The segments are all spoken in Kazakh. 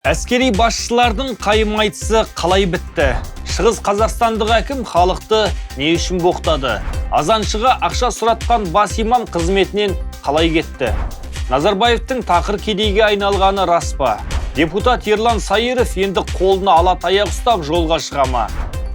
Әскери басшылардың қайым айтысы қалай бітті? Шығыс Қазақстандық әкім халықты не үшін боқтады? Азаншыға ақша сұратқан бас имам қызметінен қалай кетті? Назарбаевтың тақыр кедейге айналғаны рас па? Депутат Ерлан Сайыров енді қолына ала таяқ ұстап жолға шыға ма?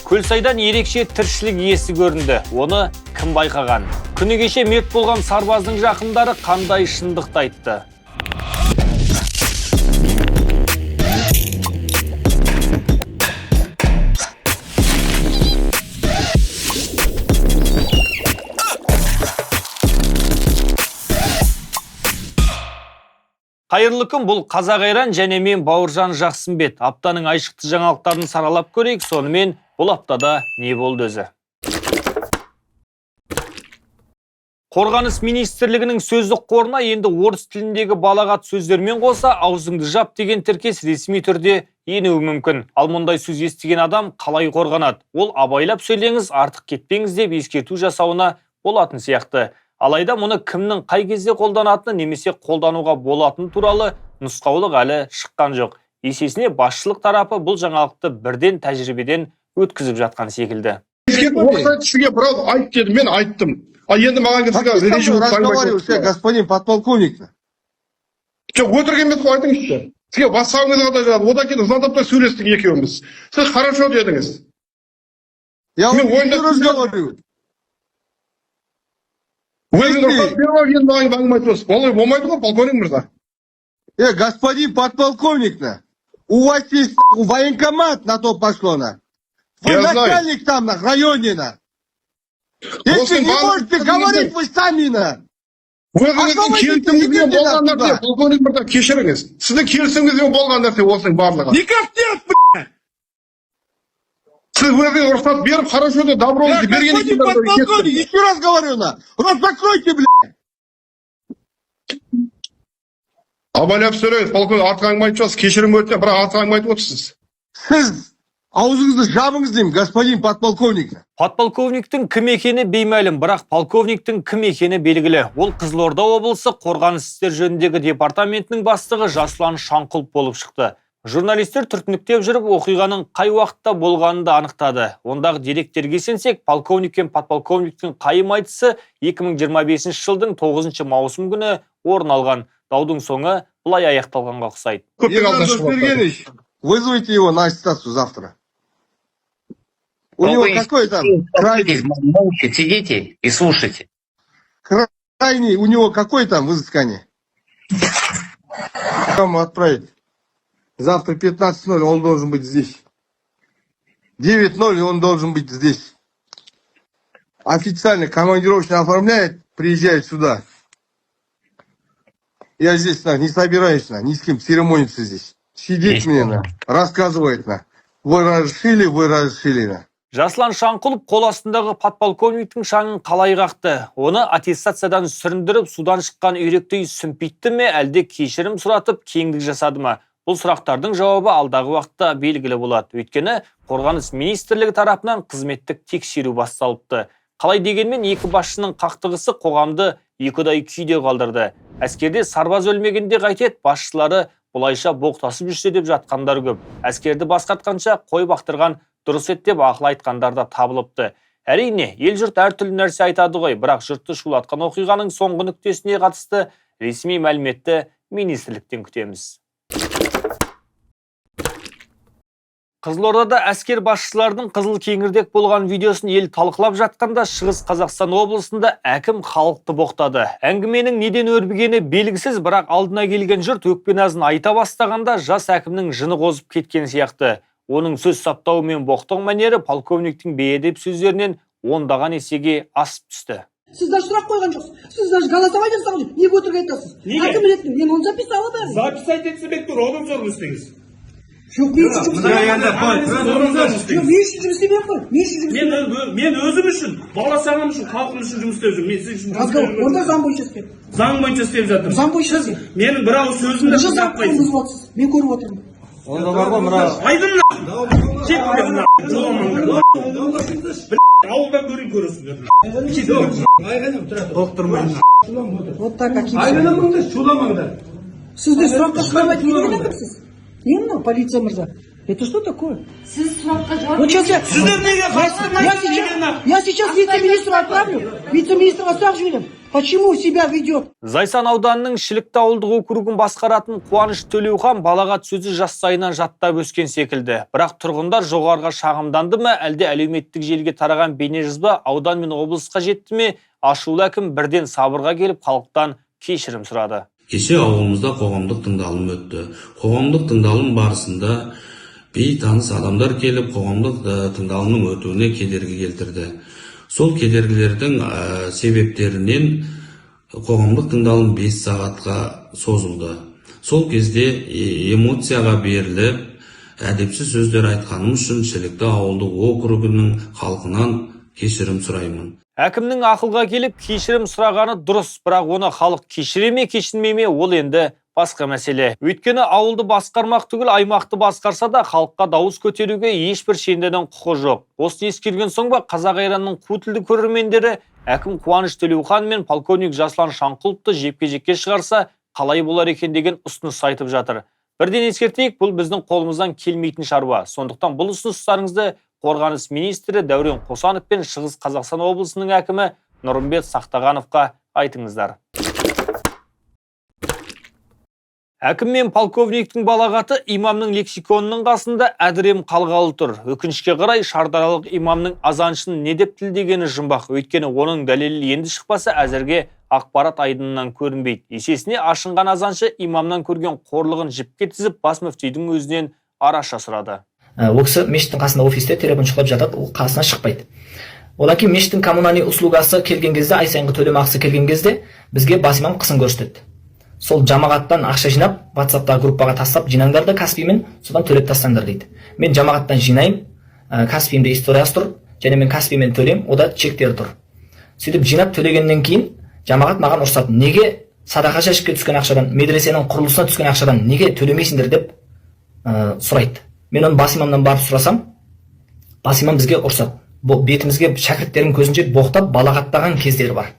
Көлсайдан ерекше тіршілік иесі көрінді. Оны кім байқаған? Күні кеше мерт болған сарбаздың жақындары қандай шындықты айтты? Қайырлы күн, бұл Қазақ Айран және мен Бауыржан Жақсымбет. Аптаның айшықты жаңалықтарын саралап көрейік, сонымен бұл аптада не болды өзі? Қорғаныс министрлігінің сөздік қорына енді орыс тіліндегі балағат сөздермен қоса аузыңды жап деген тіркес ресми түрде енуі мүмкін. Ал мұндай сөз естіген адам қалай қорғанады? Ол абайлап сөйлеңіз, артық кетпеңіз деп ескерту жасауына болатын сияқты. Алайда мұны кімнің қай кезде қолданатыны немесе қолдануға болатыны туралы нұсқаулық әлі шыққан жоқ. Есесіне басшылық тарапы бұл жаңалықты бірден тәжірибеден өткізіп жатқан секілді. Сізге біраз айт деді, мен айттым. А енді маған разговаривался, господин подполковник. Өтірік емес қой, айтыңызшы. Сізге бассауыңызға да жатыр. Одан кейін ұзатып сөйлестік екеуміз. Сіз хорошо дедіңіз. Я вам еще раз говорю. Өзің рұқсат беріп енді маған әңгіме айтып отырсыз. Олай болмайды ғой, полковник мырза. Господин подполковник, у вас есть военкомат на то пошло. Вы начальник там на районе. Если не можете говорить, вы сами. Өзіңіздің келісіміңізбен болған нәрсе, полковник мырза, кешіріңіз. Сіздің келісіміңізбен болған нәрсе осының барлығы. Никак нет, Сіз өзіңіз рұқсат беріп, хорошо да доброңызды берген екен. Господин подполковник, еще раз говорю, рот закройте, Абайлап сөйлеңіз, полковник, артық әңгіме айтып жатсыз, кешірім өтінемін, бірақ артық әңгіме айтып отырсыз. Сіз аузыңызды жабыңыз деймін, господин подполковник. Подполковниктің кім екені беймәлім, бірақ полковниктің кім екені белгілі. Ол Қызылорда облысы қорғаныс істер жөніндегі департаментінің бастығы Жаслан Шанқұлов болып шықты. Журналистер түртініктеп жүріп, оқиғаның қай уақытта болғанын да анықтады. Ондағы деректерге сенсек, полковник пен подполковниктің қайым айтысы 2025 жылдың 9 маусым күні орын алған. Даудың соңы бұлай аяқталғанға ұқсайды. Ерлан Сергеевич, вызовите его на аттестацию завтра. У него какой там крайний? Сидите и слушайте. Крайний, у него какой там взыскание? Кому отправить? Завтра 15:00 он должен быть здесь. 9:00 он должен быть здесь. Официально командировочно оформляет, приезжает сюда. Я здесь не собираюсь ни с кем церемониться здесь. Сидеть мне, рассказывает. Вы разрешили. Жаслан Шанқұлов қол астындағы подполковниктің шаңын қалай қақты? Оны аттестациядан сүріндіріп, судан шыққан үйректей сүмпитті ме, әлде кешірім сұратып, кеңдік жасады ма? Бұл сұрақтардың жауабы алдағы уақытта белгілі болады. Өйткені қорғаныс министрлігі тарапынан қызметтік тексеру басталыпты. Қалай дегенмен екі басшының қақтығысы қоғамды екідай күйде қалдырды. Әскерде сарбаз өлмегенде қайтеді, басшылары бұлайша боқтасып жүрсе деп жатқандар көп. Әскерді басқартқанша қой бақтырған дұрыс ет деп ақыл айтқандар да табылыпты. Әрине, ел жұрт әртүрлі нәрсе айтады ғой, бірақ жұртты шулатқан оқиғаның соңғы нүктесіне қатысты ресми мәліметті министрліктен күтеміз. Қызылордада әскер басшылардың қызыл кеңірдек болған видеосын ел талқылап жатқанда Шығыс Қазақстан облысында әкім халықты боқтады. Әңгіменің неден өрбігені белгісіз, бірақ алдына келген жұрт өкпе-назын айта бастағанда жас әкімнің жыны қозып кеткен сияқты. Оның сөз саптауы мен боқтау мәнері полковниктің бейедеп сөздерінен ондаған есеге асып түсті. Сіз даже сұрақ қойған жоқсыз. Сіз даже голосовать жасаған жоқ. Неге өтірік айтасыз? Әкім ретінде мен оны записала бәрін. Записать етсебек тұр, оның зорын істеңіз. Жоқ, мен үшін жұмыс істемей қой. Мен өзім үшін, бала сағам үшін, халқым үшін жұмыс істеп жүрмін. Мен сіз үшін жұмыс істеп жүрмін. Онда заң бойынша істеп. Заң бойынша істеп жатырмын. Заң бойынша істеп. Менің бір ауыз сөзімді таппайсыз. Мен көріп отырмын. Онда бар ғой, мына. Айдым на. Кетпе мына. Ауылда көресіңдер. Тоқтырмайын. Вот так какие. Айғанамыңды шуламаңдар. Сізде сұраққа сұрамайды, не кімсіз? Не мынау полиция мырза. Это что такое? Сіз сұраққа жауап Вот сейчас я... Сіздер неге қарсы Я сейчас вице-министру отправлю. Вице-министрға сұрақ жіберем. Почему себя ведет? Зайсан ауданының Шілікті ауылдық округін басқаратын Қуаныш Төлеухан балағат сөзі жас сайынан жаттап өскен секілді. Бірақ тұрғындар жоғарыға шағымданды ма, әлде әлеуметтік желіге тараған бейнежазба аудан мен облысқа жетті ме, ашулы әкім бірден сабырға келіп халықтан кешірім сұрады. Кеше ауылымызда қоғамдық тыңдалым өтті. Қоғамдық тыңдалым барысында бейтаныс адамдар келіп қоғамдық тыңдалымның өтуіне кедергі келтірді. Сол кедергілердің себептерінен қоғамдық тыңдалым 5 сағатқа созылды. Сол кезде эмоцияға беріліп, әдепсіз сөздер айтқаным үшін Шілікті ауылдық округінің халқынан кешірім сұраймын. Әкімнің ақылға келіп кешірім сұрағаны дұрыс, бірақ оны халық кешіре ме, кешірмей ме, ол енді басқа мәселе. Өйткені ауылды басқармақ түгіл аймақты басқарса да халыққа дауыс көтеруге ешбір шенденің құқы жоқ. Осыны ескерген соң ба қазақ айранның қу тілді көрермендері әкім Қуаныш Төлеухан мен полковник Жаслан Шанқұловты жекпе-жекке шығарса қалай болар екен деген ұсыныс айтып жатыр. Бірден ескертейік, бұл біздің қолымыздан келмейтін шаруа. Сондықтан бұл ұсыныстарыңызды Қорғаныс министрі Дәурен Қосанов пен Шығыс Қазақстан облысының әкімі Нұрымбет Сақтағановқа айтыңыздар. Әкім мен полковниктің балағаты имамның лексиконының қасында әдірем қалғалы тұр. Өкінішке қарай шардаралық имамның азаншын не деп тілдегені жұмбақ. Өйткені оның дәлелі енді шықпаса әзірге ақпарат айдынынан көрінбейді. Есесіне ашынған азаншы имамнан көрген қорлығын жіпке тізіп бас мүфтидің өзінен араша сұрады. Ол кісі мешіттің қасында офисте телефон шықлап жатады, ол қасына шықпайды. Одан кейін мешіттің коммунальный услугасы келген кезде, ай сайынғы төлемақысы келген кезде бізге бас имам қысын көрсетеді. Сол жамағаттан ақша жинап, WhatsApp-тағы группаға тастап, жинаңдар да Каспиймен, содан төлеп тастаңдар дейді. Мен жамағаттан жинаймын, Каспийімде историясы тұр, және мен Каспиймен төлем, ода чектері тұр. Сөйтіп жинап төлегеннен кейін жамағат маған ұрсады. Неге садақа жәшікке түскен ақшадан, медресенің құрылысына түскен ақшадан неге төлемейсіңдер деп сұрайды. Мен оны бас имамнан барып сұрасам, бас имам бізге ұрсады. Бетімізге шәкірттердің көзінше боқтап балағаттаған кездері бар.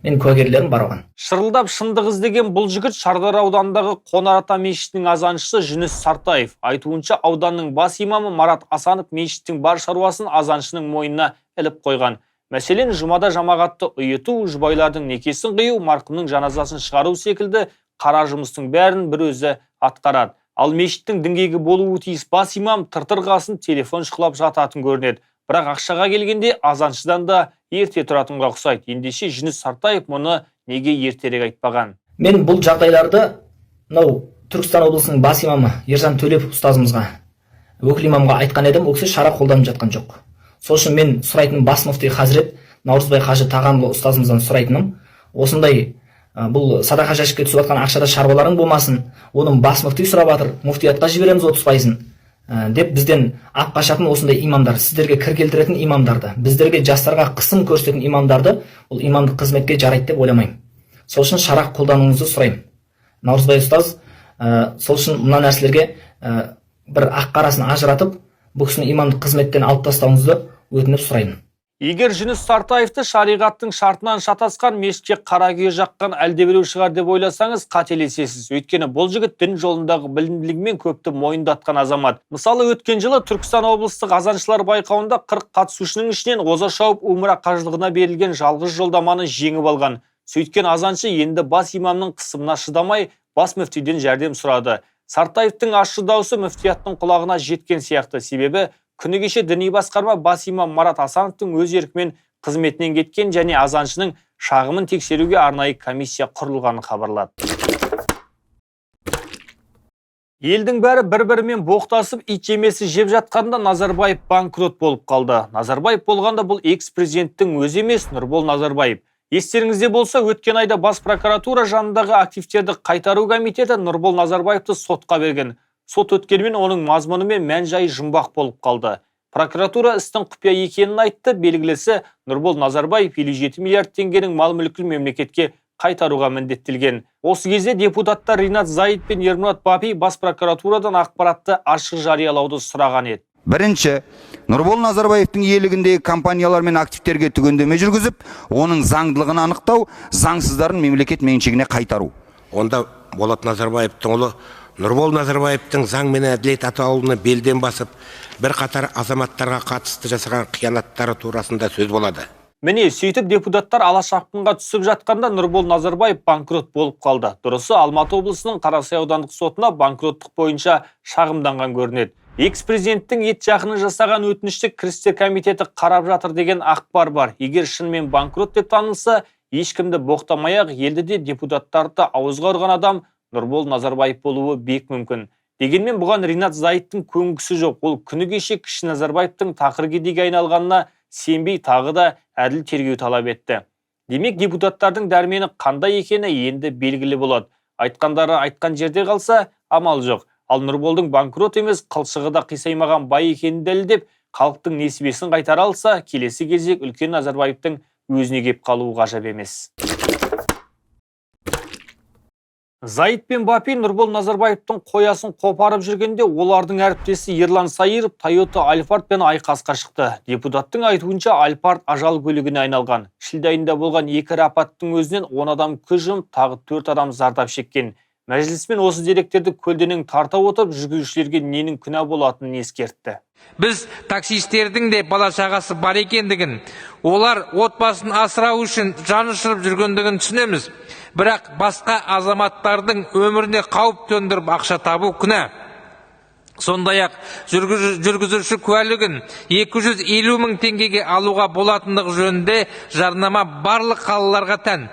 Мен куәгерлерім бар оған. Шырылдап шындық іздеген бұл жігіт Шардар аудандағы Қонарата мешітінің азаншысы Жүніс Сартаев. Айтуынша ауданның бас имамы Марат Асанов мешіттің бар шаруасын азаншының мойнына іліп қойған. Мәселен, жұмада жамағатты ұйыту, жұбайлардың некесін қию, марқұмның жаназасын шығару секілді қара жұмыстың бәрін бір өзі атқарады. Ал мешіттің діңгегі болуы тиіс бас имам тыртырғасын телефон шықлап жататын көрінеді. Бірақ ақшаға келгенде азаншыдан да ерте тұратынға ұқсайды. Ендеше Жүніс Сартаев мұны неге ертерек айтпаған? Мен бұл жағдайларды Түркістан облысының бас имамы Ержан Төлепов ұстазымызға, өкіл имамға айтқан едім, ол кісі шара қолданып жатқан жоқ. Сол үшін мен сұрайтыным бас мүфти Хазірет Наурызбай Қажы Тағанұлы ұстазымыздан сұрайтыным, осындай бұл садақа жәшікке түсіп жатқан ақшада шаруаларың болмасын, оның бас мүфти сұрап жатыр, мүфтиятқа жібереміз 30%-ын деп бізден ап қашатын осындай имамдар, сіздерге кір келтіретін имамдарды, біздерге жастарға қысым көрсететін имамдарды ол имамдық қызметке жарайды деп ойламаймын. Сол үшін шара қолдануыңызды сұраймын. Наурызбай ұстаз, сол үшін мына нәрселерге бір ақ қарасын ажыратып, бұл кісіні имамдық қызметтен алып тастауыңызды өтініп сұраймын. Егер Жүніс Сартаевты шариғаттың шартынан шатасқан, мешітке қара күйе жаққан әлдебіреу шығар деп ойласаңыз, қателесесіз. Өйткені бұл жігіт дін жолындағы білімділігімен көпті мойындатқан азамат. Мысалы, өткен жылы Түркістан облыстық азаншылар байқауында 40 қатысушының ішінен оза шауып умра қажылығына берілген жалғыз жолдаманы жеңіп алған. Сөйткен азаншы енді бас имамның қысымына шыдамай, бас мүфтиден жәрдем сұрады. Сартаевтың ащы даусы мүфтияттың құлағына жеткен сияқты. Себебі күні кеше діни басқарма бас имам Марат Асановтың өз еркімен қызметінен кеткен және азаншының шағымын тексеруге арнайы комиссия құрылғанын хабарлады. Елдің бәрі бір-бірімен боқтасып, ит жемесі жеп жатқанда Назарбаев банкрот болып қалды. Назарбаев болғанда бұл экс-президенттің өзі емес, Нұрбол Назарбаев. Естеріңізде болса, өткен айда бас прокуратура жанындағы активтерді қайтару комитеті Нұрбол Назарбаевты сотқа берген. Сот өткенмен оның мазмұны мен мән-жайы жұмбақ болып қалды. Прокуратура істің құпия екенін айтты, белгілесі Нұрбол Назарбаев 57 миллиард теңгенің мал-мүлкін мемлекетке қайтаруға міндеттелген. Осы кезде депутаттар Ринат Заид пен Ермұрат Бапи бас прокуратурадан ақпаратты ашық жариялауды сұраған еді. Бірінші, Нұрбол Назарбаевтың иелігіндегі компаниялар мен активтерге түгендеме жүргізіп, оның заңдылығын анықтау, заңсыздарын мемлекет меншігіне қайтару. Онда Болат Назарбаевтың ұлы Нұрбол Назарбаевтың заң мен әділет атаулыны белден басып, бір қатар азаматтарға қатысты жасаған қиянаттары турасында сөз болады. Міне, сөйтіп депутаттар алашапқынға түсіп жатқанда Нұрбол Назарбаев банкрот болып қалды. Дұрысы, Алматы облысының Қарасай аудандық сотына банкроттық бойынша шағымданған көрінеді. Экс-президенттің ет жақыны жасаған өтінішті кірістер комитеті қарап жатыр деген ақпар бар. Егер шынымен банкрот деп танылса, ешкімді боқтамай-ақ елді де депутаттарды ауызға ұрған адам Нұрбол Назарбаев болуы бек мүмкін. Дегенмен бұған Ринат Зайыттың көңілсі жоқ. Ол күні кеше кіші Назарбаевтың тақыр кедейге айналғанына сенбей тағы да әділ тергеу талап етті. Демек, депутаттардың дәрмені қандай екені енді белгілі болады. Айтқандары айтқан жерде қалса, амал жоқ. Ал Нұрболдың банкрот емес, қылшығы да қисаймаған бай екенін дәлелдеп, халықтың несібесін қайтара алса, келесі кезек үлкен Назарбаевтың өзіне кеп қалуы ғажап емес. Зайыт пен Бапи Нұрбол Назарбаевтың қоясын қопарып жүргенде олардың әріптесі Ерлан Сайыров Toyota Альфардпен айқасқа шықты. Депутаттың айтуынша Альфард ажал көлігіне айналған. Шілде айында болған екі апаттың өзінен 10 адам көз жұмып, тағы 4 адам зардап шеккен. Мәжілісмен осы деректерді көлденең тарта отырып, жүргізушілерге ненің күнә болатынын ескертті. Біз таксистердің де бала шағасы бар екендігін, олар отбасын асырау үшін жан ұшырып жүргендігін түсінеміз. Бірақ басқа азаматтардың өміріне қауіп төндіріп ақша табу күнә. Сондай-ақ жүргізуші куәлігін 250 мың теңгеге алуға болатындығы жөнінде жарнама барлық қалаларға тән.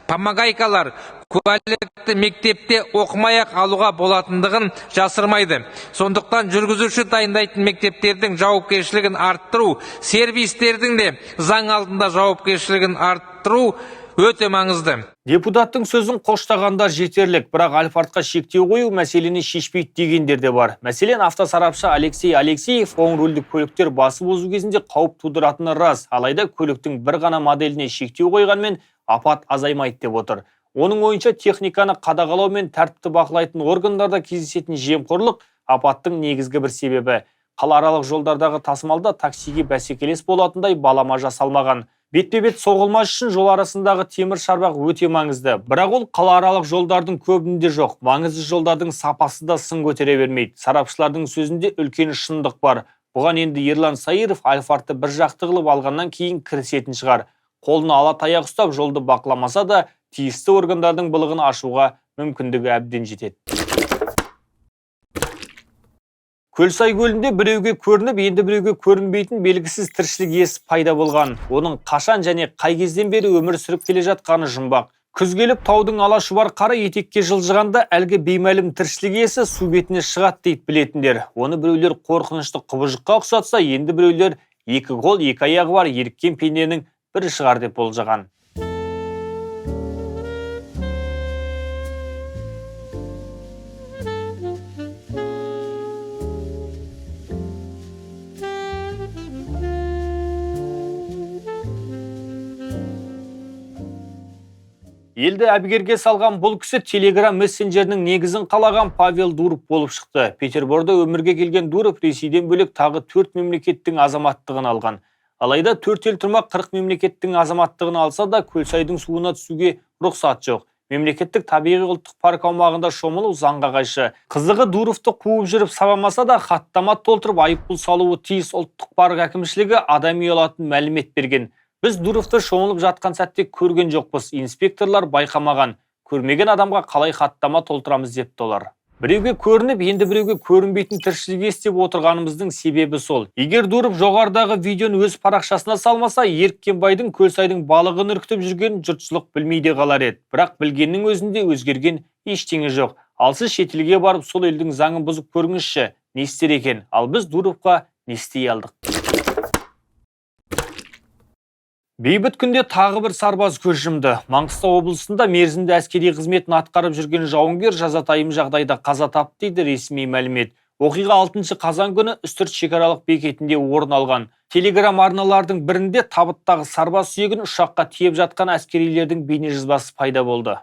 Помогайкалар куәлікті мектепте оқымай-ақ алуға болатындығын жасырмайды. Сондықтан жүргізуші дайындайтын мектептердің жауапкершілігін арттыру, сервистердің де заң алдында жауапкершілігін арттыру өте маңызды. Депутаттың сөзін қоштағандар жетерлік, бірақ Альфардқа шектеу қою мәселені шешпейді дегендер де бар. Мәселен, автосарапшы Алексей Алексеев оң рөлді көліктер басып озу кезінде қауіп тудыратыны рас, алайда көліктің бір ғана моделіне шектеу қойғанмен апат азаймайды деп отыр. Оның ойынша техниканы қадағалау мен тәртіпті бақылайтын органдарда кездесетін жемқорлық апаттың негізгі бір себебі. Қалааралық жолдардағы тасымалда таксиге бәсекелес болатындай балама жасалмаған. Бетпе-бет соғылмас үшін жол арасындағы темір шарбақ өте маңызды. Бірақ ол қалааралық жолдардың көбінде жоқ. Маңызды жолдардың сапасы да сын көтере бермейді. Сарапшылардың сөзінде үлкен шындық бар. Бұған енді Ерлан Сайыров Альфардты бір жақты қылып алғаннан кейін кірісетін шығар. Қолына ала таяқ ұстап жолды бақыламаса да, тиісті органдардың былығын ашуға мүмкіндігі әбден жетеді. Көлсай көлінде біреуге көрініп, енді біреуге көрінбейтін белгісіз тіршілік иесі пайда болған. Оның қашан және қай кезден бері өмір сүріп келе жатқаны жұмбақ. Күз келіп таудың алашұбар қары етекке жылжығанда әлгі беймәлім тіршілік иесі су бетіне шығады дейді білетіндер. Оны біреулер қорқынышты құбыжыққа ұқсатса, енді біреулер екі қол, екі аяғы бар еріккен пенденің бірі шығар деп болжаған. Елді әбігерге салған бұл кісі Telegram мессенджерінің негізін қалаған Павел Дуров болып шықты. Петерборда өмірге келген Дуров Ресейден бөлек тағы 4 мемлекеттің азаматтығын алған. Алайда 4 ел тұрмақ 40 мемлекеттің азаматтығын алса да Көлсайдың суына түсуге рұқсат жоқ. Мемлекеттік табиғи ұлттық парк аумағында шомылу заңға қайшы. Қызығы Дуровты қуып жүріп сабамаса да хаттама толтырып айыппұл салуы тиіс. Ұлттық парк әкімшілігі адами алатын мәлімет берген. Біз Дуровты шомылып жатқан сәтте көрген жоқпыз. Инспекторлар байқамаған. Көрмеген адамға қалай хаттама толтырамыз деп олар. Біреуге көрініп, енді біреуге көрінбейтін тіршілік естеп отырғанымыздың себебі сол. Егер Дуров жоғарыдағы видеоны өз парақшасына салмаса, Еркенбайдың Көлсайдың балығын үркітіп жүрген жұртшылық білмейде қалар еді. Бірақ білгеннің өзінде өзгерген ештеңе жоқ. Ал сіз шетелге барып сол елдің заңын бұзып көріңізші, не істер екен? Ал біз Дуровқа не істей алдық? Бейбіт күнде тағы бір сарбаз көз жұмды. Маңғыстау облысында мерзімді әскери қызметін атқарып жүрген жауынгер жазатайым жағдайда қаза тапты дейді ресми мәлімет. Оқиға 6 қазан күні Үстірт шекаралық бекетінде орын алған. Телеграм арналардың бірінде табыттағы сарбаз сүйегін ұшаққа тиеп жатқан әскерилердің бейнежазбасы пайда болды.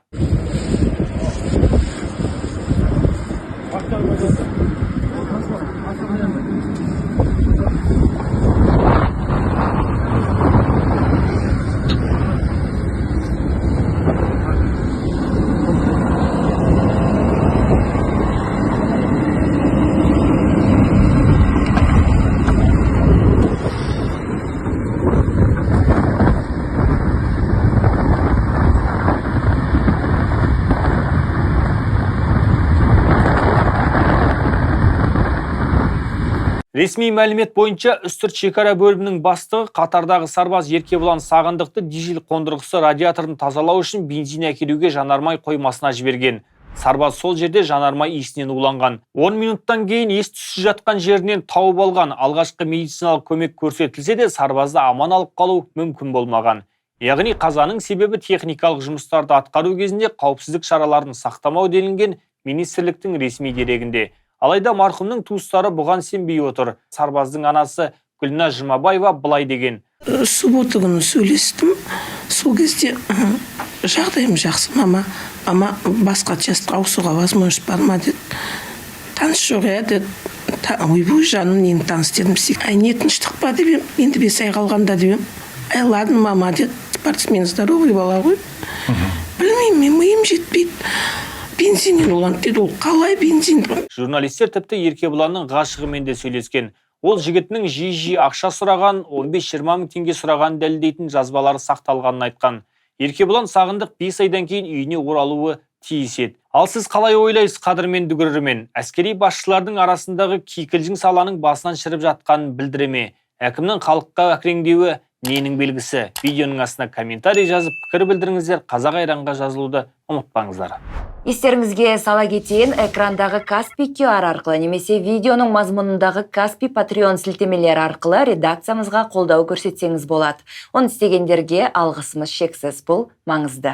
Ресми мәлімет бойынша үстірт шекара бөлімінің бастығы қатардағы сарбаз Еркебұлан Сағындықты дизель қондырғысы радиаторын тазалау үшін бензин әкелуге жанармай қоймасына жіберген. Сарбаз сол жерде жанармай иісінен уланған. 10 минуттан кейін ес-түссіз жатқан жерінен тауып алған. Алғашқы медициналық көмек көрсетілсе де сарбазды аман алып қалу мүмкін болмаған. Яғни қазаның себебі техникалық жұмыстарды атқару кезінде қауіпсіздік шараларын сақтамау делінген министрліктің ресми дерегінде. Алайда марқұмның туыстары бұған сенбей отыр. Сарбаздың анасы Гүлназ Жұмабаева былай деген. Суббота күні сөйлестім. Сол кезде жағдайым жақсы, мама. Ама басқа частқа ауысуға возможность бар ма деді. Таныс жоқ деді. Ойбой, жаным, нені таныс дедім. Не тыныштық па деп ем. Енді 5 ай қалғанда деп ем. Ладно, мама деді. Спортсмен здоровый бала ғой. Білмеймін, мен миым жетпейді. Бензиннен уланды деді, ол қалай бензин? Журналистер тіпті Еркебұланның ғашығымен де сөйлескен. Ол жігітінің жиі ақша сұраған, 15-20 мың теңге сұраған дәлелдейтін жазбалары сақталғанын айтқан. Еркебұлан Сағындық 5 айдан кейін үйіне оралуы тиіс еді. Ал сіз қалай ойлайсыз, қадірменді көрермен? Әскери басшылардың арасындағы кикілжің саланың басынан шіріп жатқанын білдіреме? Әкімнің халыққа әкіреңдеуі ненің белгісі? Видеоның астына комментарий жазып, пікір білдіріңіздер. Қазақ Айранға жазылуды ұмытпаңыздар. Естеріңізге сала кетейін, экрандағы Каспи QR арқылы немесе видеоның мазмұнындағы Каспи Patreon сілтемелері арқылы редакциямызға қолдау көрсетсеңіз болады. Оны істегендерге алғысымыз шексіз, бұл маңызды.